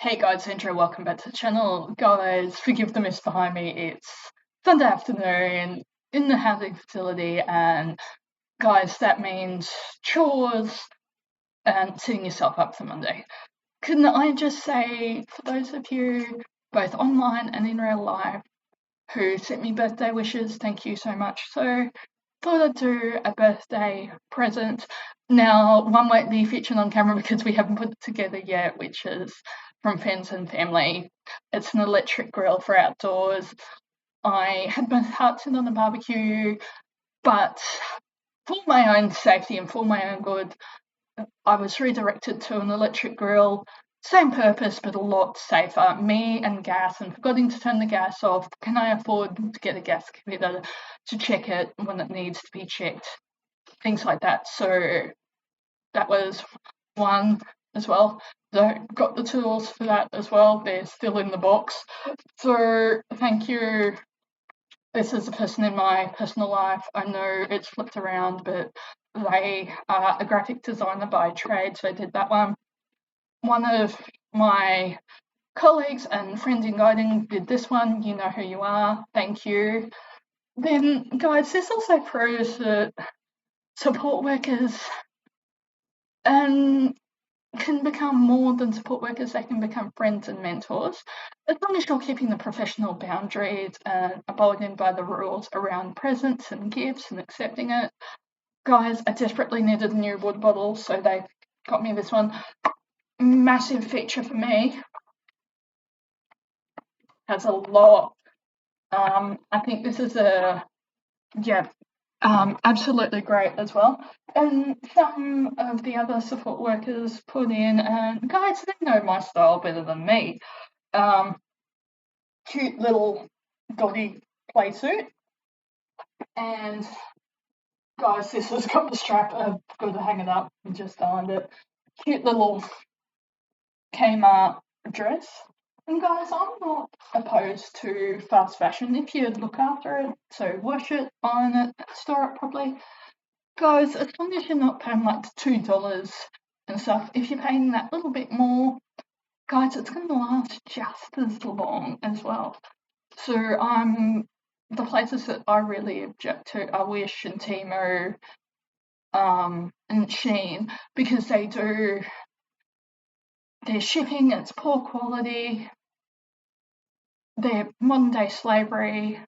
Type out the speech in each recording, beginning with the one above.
Hey guys, intro, welcome back to the channel. Guys, forgive the mess behind me. It's Sunday afternoon in the housing facility, and guys, that means chores and setting yourself up for Monday. Couldn't I just say, for those of you both online and in real life who sent me birthday wishes, thank you so much. So, thought I'd do a birthday present. Now, one won't be featured on camera because we haven't put it together yet, which is from Friends and Family. It's an electric grill for outdoors. I had my heart set on a barbecue, but for my own safety and for my own good, I was redirected to an electric grill. Same purpose, but a lot safer. Me and gas, and forgetting to turn the gas off. Can I afford to get a gas computer to check it when it needs to be checked? Things like that. So that was one as well. So got the tools for that as well. They're still in the box. So thank you. This is a person in my personal life. I know it's flipped around, but they are a graphic designer by trade, so I did that one. One of my colleagues and friends in guiding did this one. You know who you are. Thank you. Then, guys, this also proves that support workers can become more than support workers. They can become friends and mentors, as long as you're keeping the professional boundaries and abiding by the rules around presents and gifts and accepting it. Guys, I desperately needed a new water bottle, so they got me this one. Massive feature for me. Has a lot. I think this is absolutely great as well. And some of the other support workers put in, and guys, they know my style better than me. Cute little doggy play suit. And guys, this has got the strap. I've got to hang it up and just find it. Cute little Kmart dress. And guys, I'm not opposed to fast fashion if you look after it. So wash it, iron it, store it properly. Guys, as long as you're not paying like $2 and stuff, if you're paying that little bit more, guys, it's going to last just as long as well. So the places that I really object to are Wish and Temu, and Shein, because they do their shipping, it's poor quality, their modern day slavery,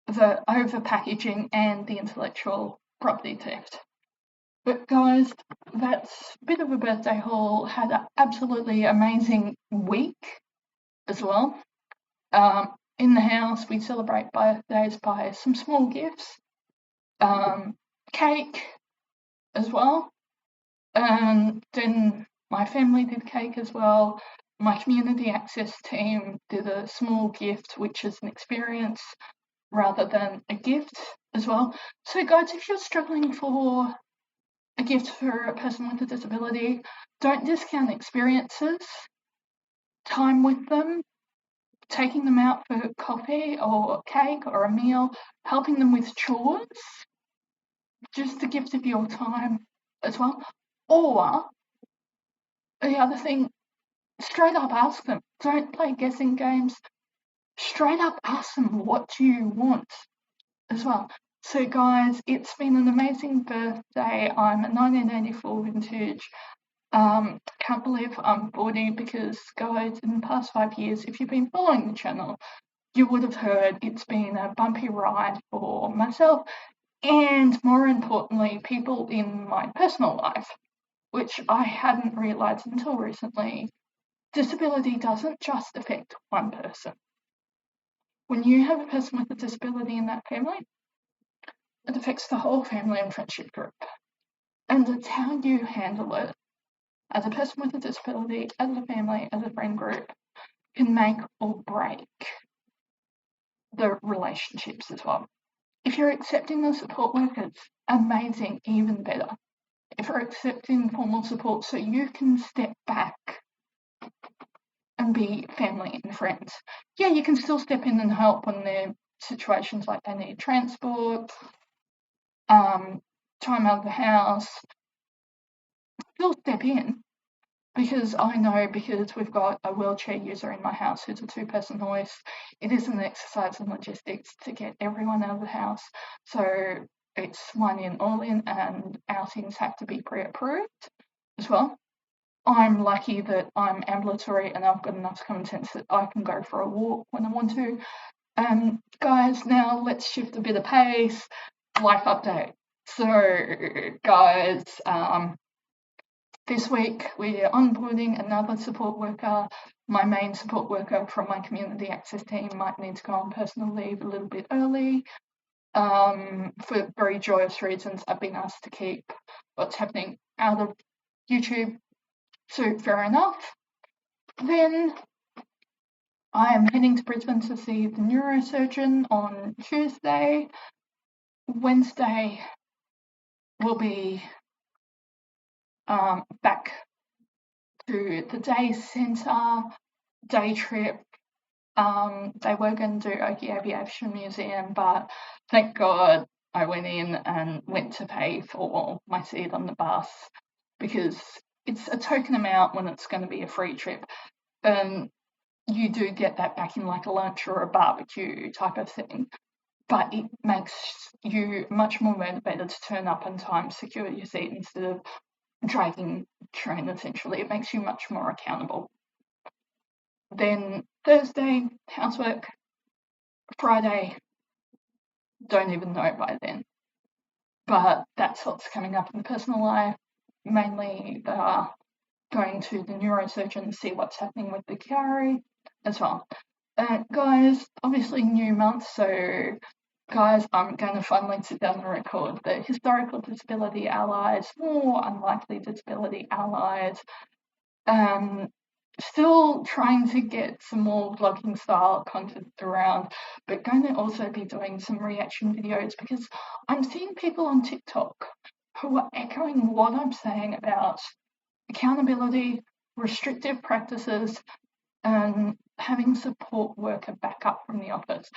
the over packaging, and the intellectual property theft. But guys, that's a bit of a birthday haul. Had an absolutely amazing week as well. In the house, we celebrate birthdays by some small gifts, cake as well, and then my family did cake as well. My community access team did a small gift, which is an experience rather than a gift as well. So guys, if you're struggling for a gift for a person with a disability, don't discount experiences, time with them, taking them out for coffee or cake or a meal, helping them with chores, just a gift of your time as well. Or the other thing, straight up ask them. Don't play guessing games. Straight up ask them, what do you want as well. So guys, it's been an amazing birthday. I'm a 1984 vintage. Can't believe I'm 40 because, guys, in the past 5 years, if you've been following the channel, you would have heard it's been a bumpy ride for myself and, more importantly, people in my personal life, which I hadn't realised until recently. Disability doesn't just affect one person. When you have a person with a disability in that family, it affects the whole family and friendship group. And it's how you handle it as a person with a disability, as a family, as a friend group, can make or break the relationships as well. If you're accepting the support workers, amazing, even better. If you're accepting formal support so you can step back and be family and friends. Yeah, you can still step in and help when there are situations like they need transport, time out of the house. Still step in, because I know, because we've got a wheelchair user in my house who's a two-person hoist, it is an exercise in logistics to get everyone out of the house. So it's one in, all in, and outings have to be pre-approved as well. I'm lucky that I'm ambulatory and I've got enough common sense that I can go for a walk when I want to. Guys, now let's shift a bit of pace. Life update. So, guys, this week we're onboarding another support worker. My main support worker from my community access team might need to go on personal leave a little bit early. For very joyous reasons, I've been asked to keep what's happening out of YouTube. So fair enough. Then I am heading to Brisbane to see the neurosurgeon on Tuesday. Wednesday will be back to the day centre, day trip. They were going to do Oakey Aviation Museum, but thank God I went in and went to pay for my seat on the bus, because it's a token amount when it's going to be a free trip. And you do get that back in like a lunch or a barbecue type of thing. But it makes you much more motivated to turn up on time, secure your seat instead of dragging train, essentially. It makes you much more accountable. Then Thursday, housework. Friday, don't even know by then. But that's what's coming up in personal life. Mainly going to the neurosurgeon to see what's happening with the Chiari as well. Guys, obviously new month, so guys, I'm going to finally sit down and record the historical disability allies, more unlikely disability allies. Still trying to get some more vlogging style content around, but going to also be doing some reaction videos, because I'm seeing people on TikTok who are echoing what I'm saying about accountability, restrictive practices, and having support worker back up from the office.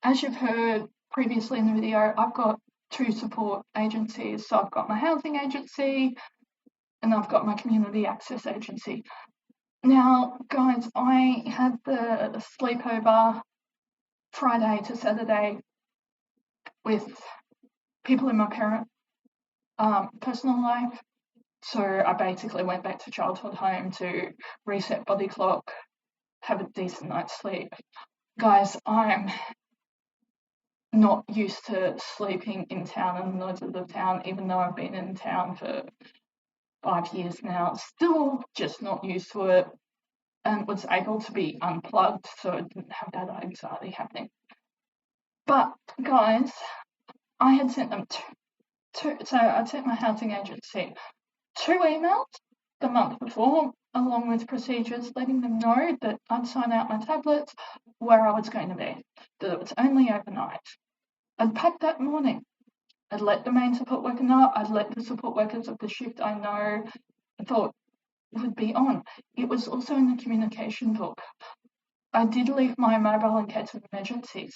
As you've heard previously in the video, I've got two support agencies. So I've got my housing agency and I've got my community access agency. Now, guys, I had the sleepover Friday to Saturday with people in my parent personal life. So I basically went back to childhood home to reset body clock, have a decent night's sleep. Guys, I'm not used to sleeping in town and the noise of the town, even though I've been in town for 5 years now. Still just not used to it, and was able to be unplugged, so I didn't have that anxiety happening. But guys, I had sent them so I'd sent my housing agency 2 emails the month before, along with procedures, letting them know that I'd sign out my tablets, where I was going to be, that it was only overnight. I'd packed that morning. I'd let the main support worker know. I'd let the support workers of the shift I know thought would be on. It was also in the communication book. I did leave my mobile in case of emergencies.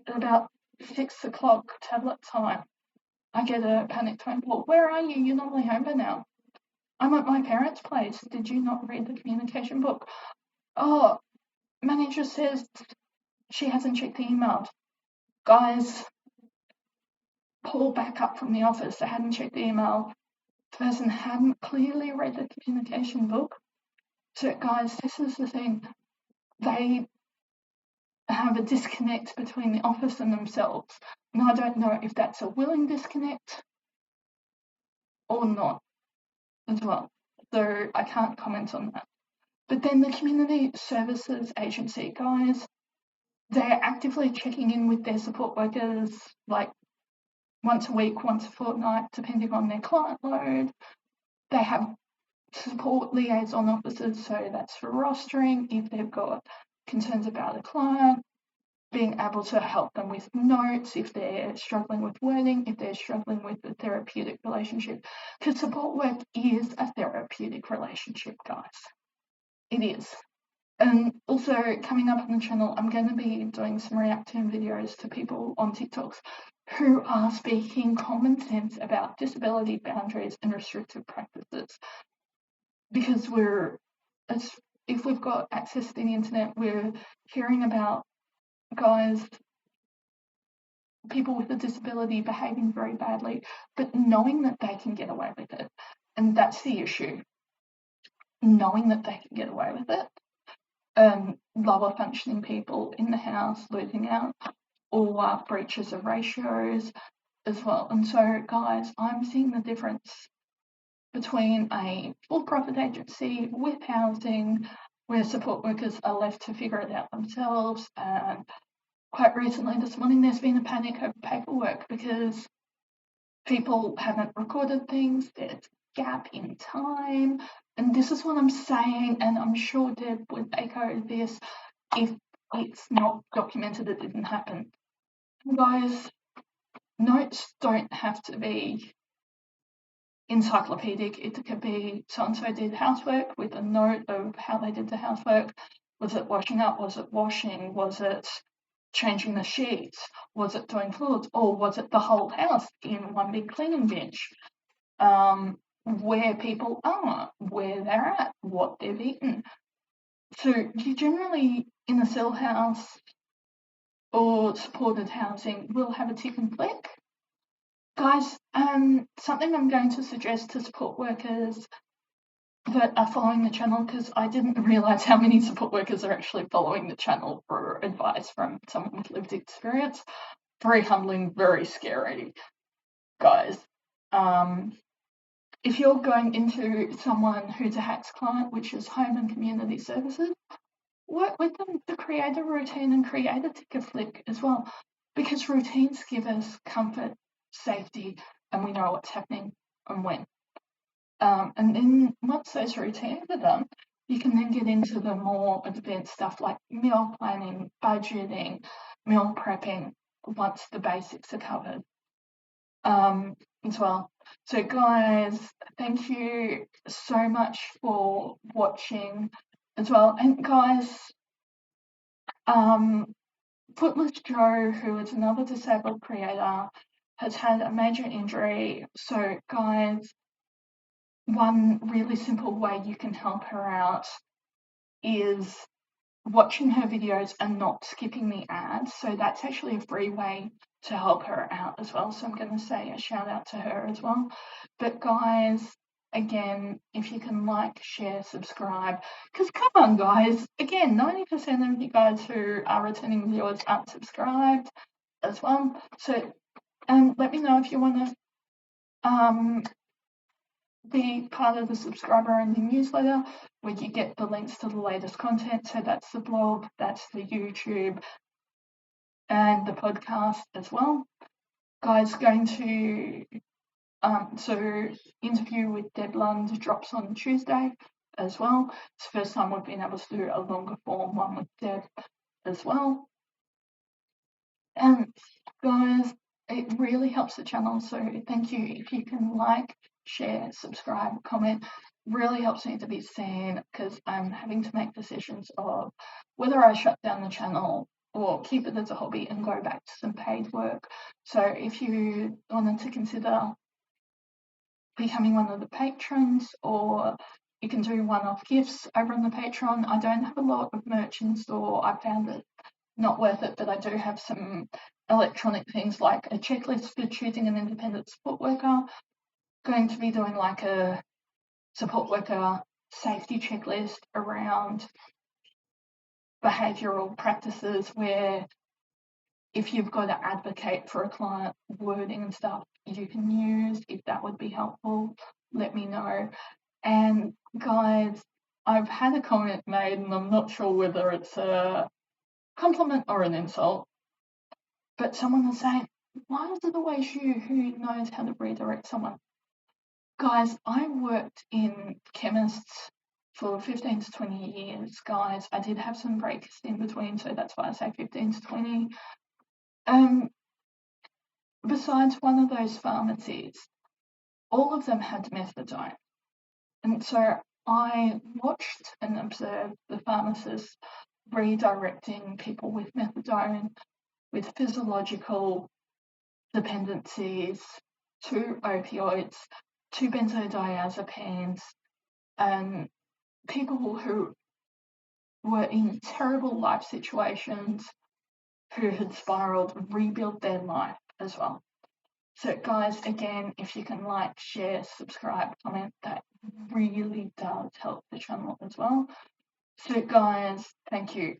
At about 6 o'clock tablet time, I get a panic phone call. Where are you? You're normally home by now. I'm at my parents' place. Did you not read the communication book? Oh, manager says she hasn't checked the emails. Guys, pull back up from the office. They hadn't checked the email. The person hadn't clearly read the communication book. So, guys, this is the thing. They have a disconnect between the office and themselves. And I don't know if that's a willing disconnect or not as well. So I can't comment on that. But then the community services agency, guys, they're actively checking in with their support workers like once a week, once a fortnight, depending on their client load. They have support liaison officers, so that's for rostering if they've got concerns about a client, being able to help them with notes if they're struggling with wording, if they're struggling with the therapeutic relationship. Because support work is a therapeutic relationship, guys. It is. And also, coming up on the channel, I'm going to be doing some reaction videos to people on TikToks who are speaking common sense about disability boundaries and restrictive practices. because if we've got access to the internet, we're hearing about guys, people with a disability behaving very badly, but knowing that they can get away with it. And that's the issue, knowing that they can get away with it. Lower functioning people in the house losing out, or breaches of ratios as well. And so, guys, I'm seeing the difference between a for-profit agency with housing where support workers are left to figure it out themselves. And quite recently this morning, there's been a panic over paperwork because people haven't recorded things, there's a gap in time. And this is what I'm saying, and I'm sure Deb would echo this, if it's not documented, it didn't happen. Guys, notes don't have to be encyclopedic. It could be so-and-so did housework with a note of how they did the housework. Was it washing up? Was it washing? Was it changing the sheets? Was it doing floors? Or was it the whole house in one big cleaning bench? Where people are, where they're at, what they've eaten. So you generally, in a cell house or supported housing, will have a tick and flick. Guys, something I'm going to suggest to support workers that are following the channel, because I didn't realise how many support workers are actually following the channel for advice from someone with lived experience. Very humbling, very scary, guys. If you're going into someone who's a HACS client, which is Home and Community Services, work with them to create a routine and create a tick and flick as well, because routines give us comfort, safety, and we know what's happening and when. And then once those routines are done, you can then get into the more advanced stuff like meal planning, budgeting, meal prepping, once the basics are covered as well. So guys, thank you so much for watching as well. And guys, Footless Joe, who is another disabled creator, has had a major injury. So guys, one really simple way you can help her out is watching her videos and not skipping the ads. So that's actually a free way to help her out as well. So I'm going to say a shout out to her as well. But guys, again, if you can like, share, subscribe, because come on guys, again, 90% of you guys who are returning viewers aren't subscribed as well. So let me know if you want to be part of the subscriber only newsletter, where you get the links to the latest content. So that's the blog, that's the YouTube, and the podcast as well. Guys, going to so interview with Deb Lund drops on Tuesday as well. It's the first time we've been able to do a longer form one with Deb as well. And guys, it really helps the channel, so thank you. If you can like, share, subscribe, comment, really helps me to be seen, because I'm having to make decisions of whether I shut down the channel or keep it as a hobby and go back to some paid work. So if you wanted to consider becoming one of the patrons, or you can do one-off gifts over on the Patreon. I don't have a lot of merch in store. I found it not worth it, but I do have some electronic things like a checklist for choosing an independent support worker. Going to be doing like a support worker safety checklist around behavioural practices, where if you've got to advocate for a client, wording and stuff you can use, if that would be helpful, let me know. And guys, I've had a comment made, and I'm not sure whether it's a compliment or an insult, but someone was saying, why is it always you who knows how to redirect someone? Guys, I worked in chemists for 15 to 20 years, guys. I did have some breaks in between, so that's why I say 15 to 20. Besides one of those pharmacies, all of them had methadone. And so I watched and observed the pharmacists redirecting people with methadone, with physiological dependencies, to opioids, to benzodiazepines, people who were in terrible life situations, who had spiraled, rebuild their life as well. So guys, again, if you can like, share, subscribe, comment, that really does help the channel as well. So guys, thank you.